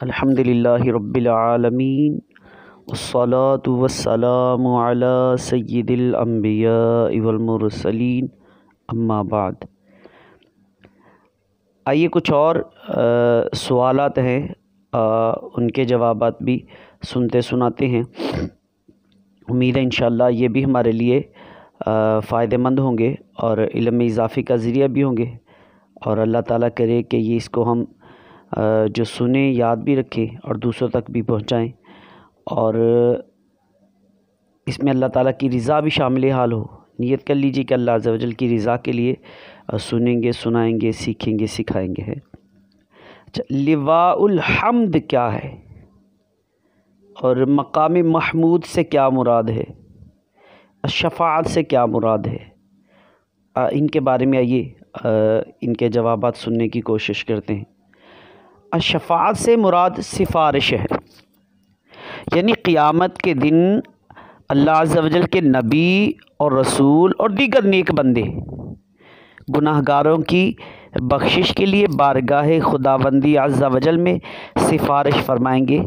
الحمدللہ رب العالمین والصلاة والسلام علی سید الانبیاء والمرسلین اما بعد۔ آئیے کچھ اور سوالات ہیں، ان کے جوابات بھی سنتے سناتے ہیں۔ امید ہے انشاءاللہ یہ بھی ہمارے لیے فائدہ مند ہوں گے اور علم اضافی کا ذریعہ بھی ہوں گے، اور اللہ تعالیٰ کرے کہ یہ اس کو ہم جو سنیں یاد بھی رکھیں اور دوسروں تک بھی پہنچائیں، اور اس میں اللہ تعالیٰ کی رضا بھی شامل حال ہو۔ نیت کر لیجیے کہ اللہ عز و جل کی رضا کے لیے سنیں گے، سنائیں گے، سیکھیں گے، سکھائیں گے۔ اچھا، لواء الحمد کیا ہے اور مقام محمود سے کیا مراد ہے، شفاعت سے کیا مراد ہے، ان کے بارے میں آئیے ان کے جوابات سننے کی کوشش کرتے ہیں۔ شفاعت سے مراد سفارش ہے، یعنی قیامت کے دن اللہ عز و جل کے نبی اور رسول اور دیگر نیک بندے گناہ گاروں کی بخشش کے لیے بارگاہ خداوندی عز و جل میں سفارش فرمائیں گے۔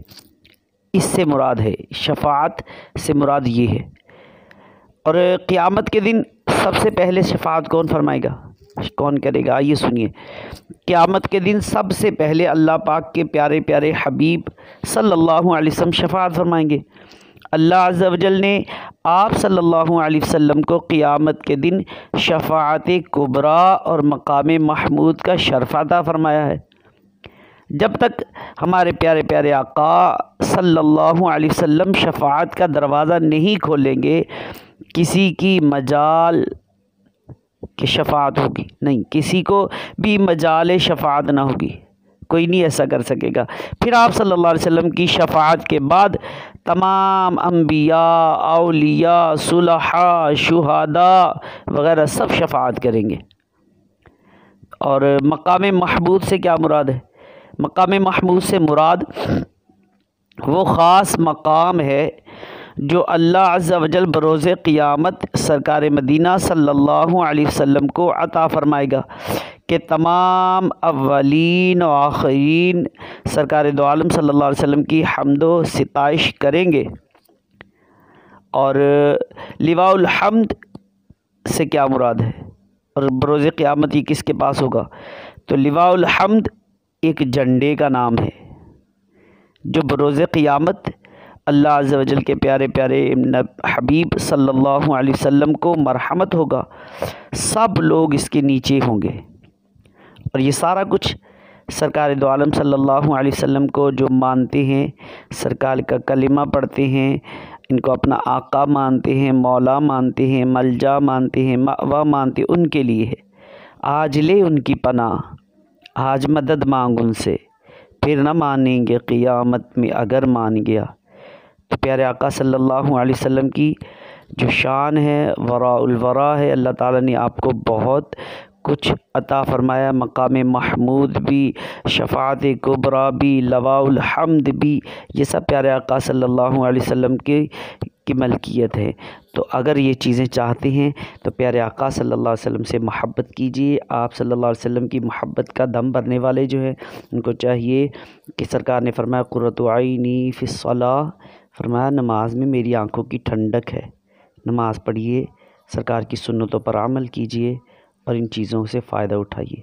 اس سے مراد ہے، شفاعت سے مراد یہ ہے۔ اور قیامت کے دن سب سے پہلے شفاعت کون فرمائے گا، کون کرے گا؟ آئیے سنیے۔ قیامت کے دن سب سے پہلے اللہ پاک کے پیارے پیارے حبیب صلی اللہ علیہ وسلم شفاعت فرمائیں گے۔ اللہ عز و جل نے آپ صلی اللہ علیہ وسلم کو قیامت کے دن شفاعت کبریٰ اور مقام محمود کا شرف عطا فرمایا ہے۔ جب تک ہمارے پیارے پیارے آقا صلی اللہ علیہ وسلم شفاعت کا دروازہ نہیں کھولیں گے، کسی کی مجال کہ شفاعت ہوگی نہیں، کسی کو بھی مجال شفاعت نہ ہوگی، کوئی نہیں ایسا کر سکے گا۔ پھر آپ صلی اللہ علیہ وسلم کی شفاعت کے بعد تمام انبیاء، اولیاء، صلحاء، شہداء وغیرہ سب شفاعت کریں گے۔ اور مقام محمود سے کیا مراد ہے؟ مقام محمود سے مراد وہ خاص مقام ہے جو اللہ عز و جل بروز قیامت سرکار مدینہ صلی اللہ علیہ وسلم کو عطا فرمائے گا کہ تمام اولین و آخرین سرکار دو عالم صلی اللہ علیہ وسلم کی حمد و ستائش کریں گے۔ اور لواء الحمد سے کیا مراد ہے اور بروز قیامت یہ کس کے پاس ہوگا؟ تو لواء الحمد ایک جھنڈے کا نام ہے جو بروز قیامت اللہ عز و جل کے پیارے پیارے حبیب صلی اللہ علیہ وسلم کو مرحمت ہوگا، سب لوگ اس کے نیچے ہوں گے۔ اور یہ سارا کچھ سرکار دو عالم صلی اللہ علیہ وسلم کو جو مانتے ہیں، سرکار کا کلمہ پڑھتے ہیں، ان کو اپنا آقا مانتے ہیں، مولا مانتے ہیں، ملجا مانتے ہیں، مأویٰ مانتے ہیں، ان کے لیے ہے۔ آج لے ان کی پناہ، آج مدد مانگ ان سے، پھر نہ مانیں گے قیامت میں اگر مان گیا۔ تو پیارے آقا صلی اللہ علیہ وسلم کی جو شان ہے، وراء الورا ہے، اللہ تعالیٰ نے آپ کو بہت کچھ عطا فرمایا، مقام محمود بھی، شفاعت کبریٰ بھی، لواء الحمد بھی، یہ سب پیارے آقا صلی اللہ علیہ وسلم کی ملکیت ہے۔ تو اگر یہ چیزیں چاہتے ہیں تو پیارے آقا صلی اللہ علیہ وسلم سے محبت کیجیے۔ آپ صلی اللہ علیہ وسلم کی محبت کا دم بھرنے والے جو ہیں ان کو چاہیے کہ سرکار نے فرمایا قرۃ عینی فی الصلاۃ، فرمایا نماز میں میری آنکھوں کی ٹھنڈک ہے، نماز پڑھیے، سرکار کی سنتوں پر عمل کیجیے اور ان چیزوں سے فائدہ اٹھائیے۔